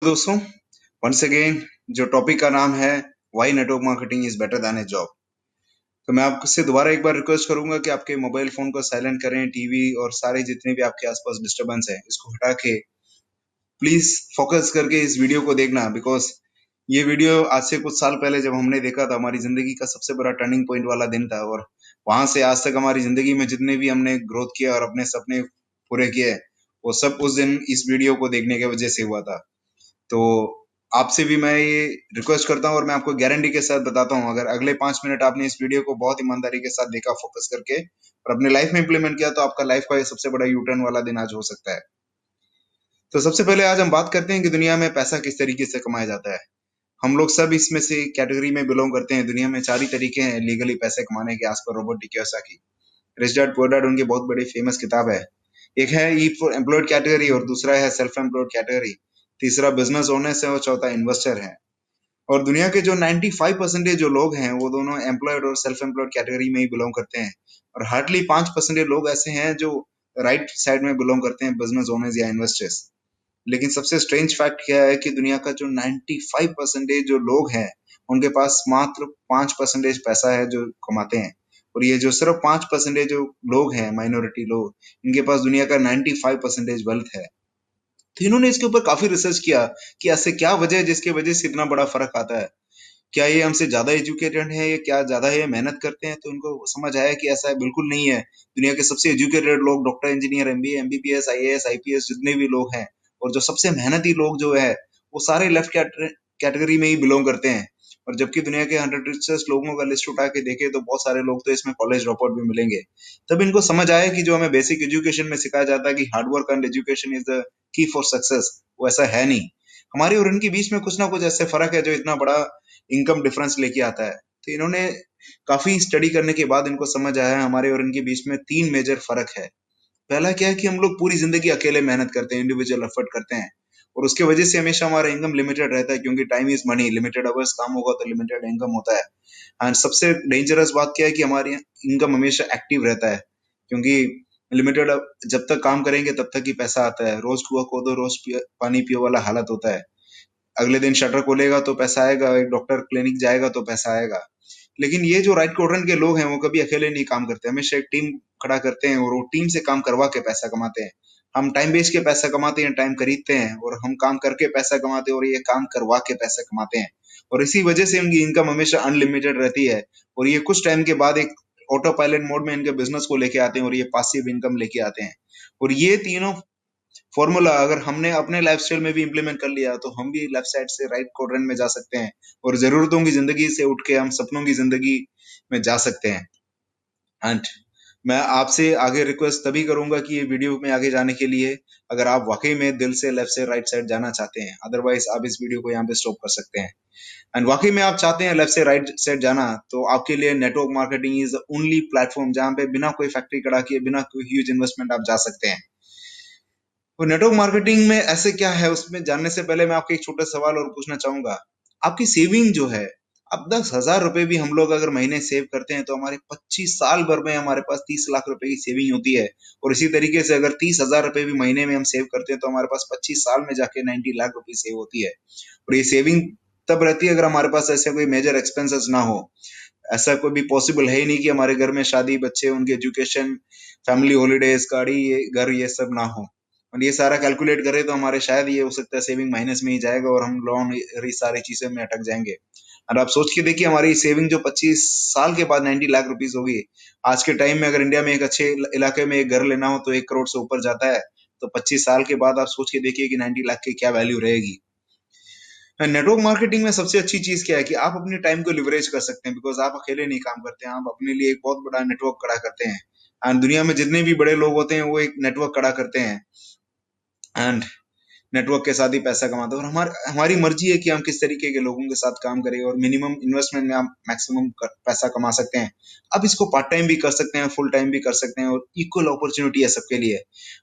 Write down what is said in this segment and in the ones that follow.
दोस्तों, once again जो topic का नाम है why network marketing is better than A job. तो मैं आपसे दोबारा एक बार रिक्वेस्ट करूंगा कि आपके मोबाइल फोन को साइलेंट करें, टीवी और सारे जितने भी आपके आसपास डिस्टरबेंस है इसको हटा के प्लीज फोकस करके इस वीडियो को देखना। बिकॉज ये वीडियो आज से कुछ साल पहले जब हमने देखा था, हमारी जिंदगी का सबसे बड़ा टर्निंग पॉइंट वाला दिन था। और वहां से आज तक हमारी जिंदगी में जितने भी हमने ग्रोथ किया और अपने सपने पूरे किए, वो सब उस दिन इस वीडियो को देखने की वजह से हुआ था। तो आपसे भी मैं ये रिक्वेस्ट करता हूँ और मैं आपको गारंटी के साथ बताता हूँ, अगर अगले 5 मिनट आपने इस वीडियो को बहुत ईमानदारी के साथ देखा, फोकस करके और अपने लाइफ में इंप्लीमेंट किया, तो आपका लाइफ का ये सबसे बड़ा यू टर्न वाला दिन आज हो सकता है। तो सबसे पहले आज हम बात करते हैं कि दुनिया में पैसा किस तरीके से कमाया जाता है। हम लोग सब इसमें से कैटेगरी में बिलोंग करते हैं। दुनिया में 4 ही तरीके हैं लीगली पैसे कमाने के, आज पर Robert Kiyosaki. Rich dad poor dad उनकी बहुत बड़ी फेमस किताब है। एक है ई एम्प्लॉयड कैटेगरी और दूसरा है सेल्फ एम्प्लॉयड कैटेगरी। तीसरा बिजनेस ओनर्स है और चौथा इन्वेस्टर है। और दुनिया के जो 95% जो लोग हैं वो दोनों एम्प्लॉयड और सेल्फ एम्प्लॉयड कैटेगरी में ही बिलोंग करते हैं। और हार्डली 5% लोग ऐसे हैं जो राइट साइड में बिलोंग करते हैं, बिजनेस ओनर्स या इन्वेस्टर्स। लेकिन सबसे स्ट्रेंज फैक्ट क्या है कि दुनिया का जो 95% जो लोग हैं उनके पास मात्र 5% पैसा है जो कमाते हैं। और ये जो सिर्फ 5% जो लोग हैं, माइनॉरिटी लोग, इनके पास दुनिया का 95% वेल्थ है। तो इन्होंने इसके ऊपर काफी रिसर्च किया कि ऐसे क्या वजह है जिसकी वजह से इतना बड़ा फर्क आता है। क्या ये हमसे ज्यादा एजुकेटेड है या क्या ज्यादा ये मेहनत करते हैं? तो इनको समझ आया कि ऐसा है, बिल्कुल नहीं है। दुनिया के सबसे एजुकेटेड लोग, doctor, engineer, MBA, MBBS, IAS, IPS, जितने भी लोग हैं, और जो सबसे मेहनती लोग जो है, वो सारे लेफ्ट कैटेगरी में ही बिलोंग करते हैं। और जबकि दुनिया के 100 रिचेस्ट लोगों का लिस्ट उठा के देखे तो बहुत सारे लोग तो इसमें कॉलेज ड्रॉप आउट भी मिलेंगे। तब इनको समझ आया कि जो हमें बेसिक एजुकेशन में सिखाया जाता है कि hard work and education is the key for success, वो ऐसा है नहीं। हमारी और इनके बीच में कुछ ना कुछ ऐसे फर्क है जो इतना बड़ा इनकम डिफरेंस लेके आता है। तो इन्होंने काफी स्टडी करने के बाद इनको समझ आया है हमारे और इनके बीच में 3 मेजर फर्क है। पहला क्या है कि हम लोग पूरी जिंदगी अकेले मेहनत करते हैं, इंडिविजुअल एफर्ट करते हैं, और उसके वजह से हमेशा हमारा इनकम लिमिटेड रहता है, क्योंकि time is money, limited hours काम होगा तो लिमिटेड इनकम होता है। एंड सबसे डेंजरस बात क्या है कि हमारी इनकम हमेशा एक्टिव रहता है, क्योंकि लिमिटेड जब तक काम करेंगे तब तक ही पैसा आता है। रोज कुआ खोदो रोज पानी पियो वाला हालत होता है। अगले दिन शटर खोलेगा तो पैसा आएगा, एक डॉक्टर क्लिनिक जाएगा तो पैसा आएगा। लेकिन ये जो राइट क्वाड्रेंट के लोग हैं वो कभी अकेले नहीं काम करते, हमेशा एक टीम खड़ा करते हैं और वो टीम से काम करवा के पैसा कमाते हैं। हम टाइम बेच के पैसा कमाते हैं, टाइम खरीदते हैं, और हम काम करके पैसा कमाते हैं और ये काम करवा के पैसा कमाते हैं। और इसी वजह से उनकी इनकम हमेशा अनलिमिटेड रहती है। और ये कुछ टाइम के बाद एक ऑटो पायलट मोड में इनके बिजनेस को लेके आते हैं और ये पासिव इनकम लेके आते हैं। और ये तीनों फॉर्मूला अगर हमने अपने लाइफस्टाइल में भी इम्प्लीमेंट कर लिया तो हम भी लेफ्ट साइड से राइट क्वाड्रेंट में जा सकते हैं और जरूरतों की जिंदगी से उठ के हम सपनों की जिंदगी में जा सकते हैं। एंड मैं आपसे आगे रिक्वेस्ट तभी करूंगा कि ये वीडियो में आगे जाने के लिए, अगर आप वाकई में दिल से लेफ्ट से राइट साइड जाना चाहते हैं, अदरवाइज आप इस वीडियो को यहाँ पे स्टॉप कर सकते हैं। एंड वाकई में आप चाहते हैं लेफ्ट से राइट साइड जाना, तो आपके लिए network marketing is the only platform जहां पे बिना कोई फैक्ट्री खड़ा किए, बिना कोई ह्यूज इन्वेस्टमेंट आप जा सकते हैं। तो नेटवर्क मार्केटिंग में ऐसे क्या है, उसमें जानने से पहले मैं आपको एक छोटा सवाल और पूछना चाहूंगा। आपकी सेविंग जो है, अब 10,000 रुपए भी हम लोग अगर महीने सेव करते हैं तो हमारे 25 साल भर में हमारे पास 30 लाख रुपए की सेविंग होती है। और इसी तरीके से अगर 30,000 रुपए भी महीने में हम सेव करते हैं तो हमारे पास 25 साल में जाके 90 लाख रुपए सेव होती है। और ये सेविंग तब रहती है अगर हमारे पास ऐसे कोई मेजर एक्सपेंसेस ना हो। ऐसा कोई भी पॉसिबल है ही नहीं कि हमारे घर में शादी, बच्चे, उनके एजुकेशन, फैमिली हॉलीडेज, गाड़ी, ये घर, ये सब ना हो। और ये सारा कैलकुलेट करें तो हमारे शायद ये हो सकता है सेविंग माइनस में ही जाएगा और हम लोन ये सारी चीजें में अटक जाएंगे। और आप सोच के देखिए, हमारी सेविंग जो 25 साल के बाद 90 लाख रुपीज होगी। आज के टाइम में अगर इंडिया में एक अच्छे इलाके में एक घर लेना हो तो 1 करोड़ से ऊपर जाता है। तो 25 साल के बाद आप सोच के देखिए कि 90 लाख की क्या वैल्यू रहेगी। नेटवर्क मार्केटिंग में सबसे अच्छी चीज क्या है कि आप अपने टाइम को लिवरेज कर सकते हैं, बिकॉज आप अकेले नहीं काम करते हैं, आप अपने लिए एक बहुत बड़ा नेटवर्क खड़ा करते हैं। एंड दुनिया में जितने भी बड़े लोग होते हैं वो एक नेटवर्क खड़ा करते हैं, एंड नेटवर्क के साथ ही पैसा कमाते हैं। और हमारी मर्जी है कि हम किस तरीके के लोगों के साथ काम करें, और मिनिमम इन्वेस्टमेंट में आप मैक्सिमम पैसा कमा सकते हैं। अब इसको पार्ट टाइम भी कर सकते हैं, फुल टाइम भी कर सकते हैं, और इक्वल अपॉर्चुनिटी है सबके लिए।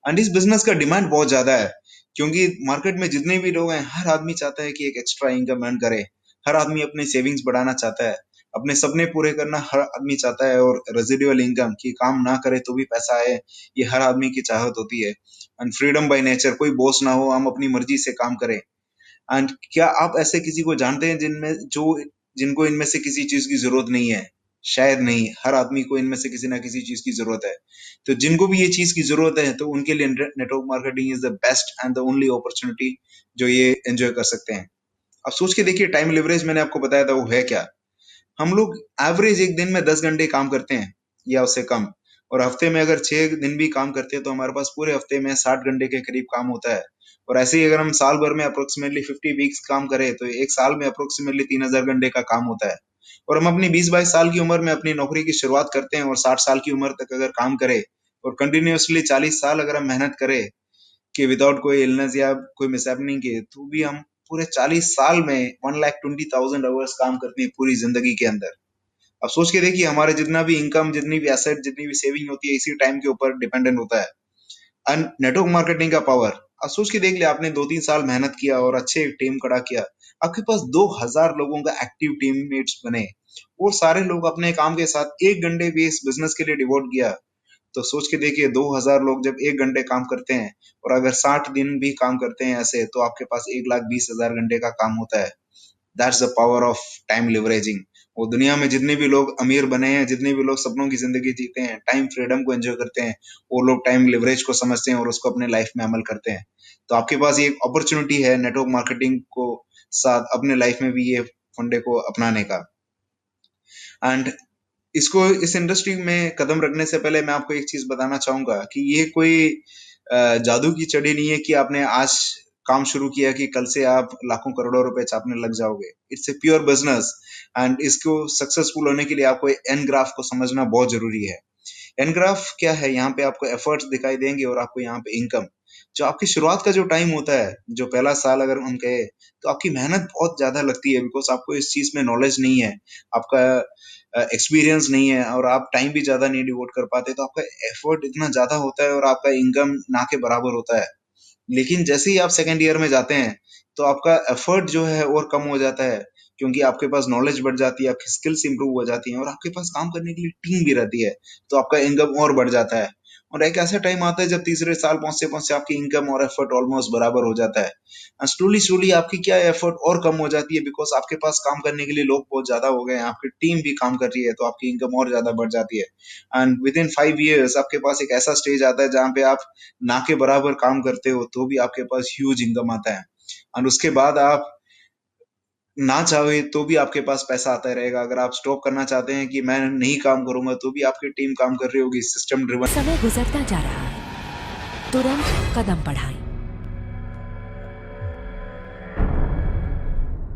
एंड इस बिजनेस का डिमांड बहुत ज्यादा है, क्योंकि मार्केट में जितने भी लोग हैं हर आदमी चाहता है कि एक एक्स्ट्रा इनकम अर्न करे। हर आदमी अपने सेविंग्स बढ़ाना चाहता है, अपने सपने पूरे करना हर आदमी चाहता है, और रेजिडुअल इनकम की काम ना करे तो भी पैसा आए, ये हर आदमी की चाहत होती है। एंड फ्रीडम बाय नेचर, कोई बॉस ना हो, हम अपनी मर्जी से काम करें। एंड क्या आप ऐसे किसी को जानते हैं जिनको इनमें से किसी चीज की जरूरत नहीं है? शायद नहीं। हर आदमी को इनमें से किसी ना किसी चीज की जरूरत है। तो जिनको भी ये चीज की जरूरत है तो उनके लिए network marketing is the best and the only opportunity जो ये एंजॉय कर सकते हैं। अब सोच के देखिए, टाइम लिवरेज मैंने आपको बताया था वो है क्या। हम लोग एवरेज एक दिन में 10 घंटे काम करते हैं या उससे कम, और हफ्ते में अगर 6 दिन भी काम करते हैं तो हमारे पास पूरे हफ्ते में 60 घंटे के करीब काम होता है। और ऐसे ही अगर हम साल भर में अप्रोक्सीमेटली 50 वीक्स काम करें तो एक साल में अप्रोक्सीमेटली 3000 घंटे का काम होता है। और हम अपनी 20-22 साल की उम्र में अपनी नौकरी की शुरुआत करते हैं और 60 साल की उम्र तक अगर काम करें और कंटिन्यूअसली 40 साल अगर हम मेहनत करें कि विदाउट कोई इलनेस या कोई मिसहैपनिंग के, तो भी हम पूरे 40 साल में 1,20,000 आवर्स काम करते हैं पूरी जिंदगी के अंदर। अब सोच के देखिए, हमारे जितना भी इनकम, जितनी भी एसेट, जितनी भी सेविंग होती है इसी टाइम के ऊपर डिपेंडेंट होता है। एंड नेटवर्क मार्केटिंग का पावर, अब सोच के देख लिया, आपने 2-3 साल मेहनत किया और अच्छे टीम खड़ा किया, आपके पास 2000 लोगों का एक्टिव टीममेट्स बने और सारे लोग अपने काम के साथ 1 घंटे भी इस बिजनेस के लिए डिवोट किया। तो सोच के देखिए, 2000 लोग जब 1 घंटे काम करते हैं और अगर 60 दिन भी काम करते हैं ऐसे, तो आपके पास 1,20,000 घंटे का काम होता है। That's the power of time leveraging. वो दुनिया में जितने भी लोग अमीर बने हैं, जितने भी लोग सपनों की जिंदगी जीते हैं, टाइम फ्रीडम को एंजॉय करते हैं, वो लोग टाइम लिवरेज को समझते हैं और उसको अपने लाइफ में अमल करते हैं। तो आपके पास ये एक अपॉर्चुनिटी है नेटवर्क मार्केटिंग को साथ अपने लाइफ में भी ये फंडे को अपनाने का। एंड इसको, इस इंडस्ट्री में कदम रखने से पहले मैं आपको एक चीज बताना चाहूंगा कि ये कोई जादू की चढ़ी नहीं है कि आपने आज काम शुरू किया कि कल से आप लाखों करोड़ों रुपए छापने लग जाओगे। It's a pure business and इसको सक्सेसफुल होने के लिए आपको एन ग्राफ को समझना बहुत जरूरी है। एन ग्राफ क्या है? यहाँ पे आपको एफर्ट्स दिखाई देंगे और आपको यहाँ पे इनकम। जो आपकी शुरुआत का जो टाइम होता है, जो पहला साल अगर हम कहे, तो आपकी मेहनत बहुत ज्यादा लगती है बिकॉज आपको इस चीज में नॉलेज नहीं है, आपका एक्सपीरियंस नहीं है और आप टाइम भी ज्यादा नहीं डिवोट कर पाते, तो आपका एफर्ट इतना ज्यादा होता है और आपका इनकम ना के बराबर होता है। लेकिन जैसे ही आप सेकेंड ईयर में जाते हैं तो आपका एफर्ट जो है और कम हो जाता है, क्योंकि आपके पास नॉलेज बढ़ जाती है, आपकी स्किल्स इंप्रूव हो जाती हैं और आपके पास काम करने के लिए टीम भी रहती है, तो आपका इनकम और बढ़ जाता है। और एक ऐसा टाइम आता है जब तीसरे साल पहुंचते पहुंचते आपकी इनकम और एफर्ट ऑलमोस्ट बराबर हो जाता है। स्लोली स्लोली आपकी क्या एफर्ट और कम हो जाती है बिकॉज आपके पास काम करने के लिए लोग बहुत ज्यादा हो गए हैं, आपकी टीम भी काम कर रही है, तो आपकी इनकम और ज्यादा बढ़ जाती है। एंड विद इन 5 years आपके पास एक ऐसा स्टेज आता है जहाँ पे आप ना के बराबर काम करते हो तो भी आपके पास ह्यूज इनकम आता है। और उसके बाद आप ना चाहे तो भी आपके पास पैसा आता रहेगा। अगर आप स्टॉप करना चाहते हैं कि मैं नहीं काम करूंगा, तो भी आपकी टीम काम कर रही होगी, सिस्टम ड्रिवन। समय गुजरता जा रहा है, तुरंत कदम बढ़ाएं।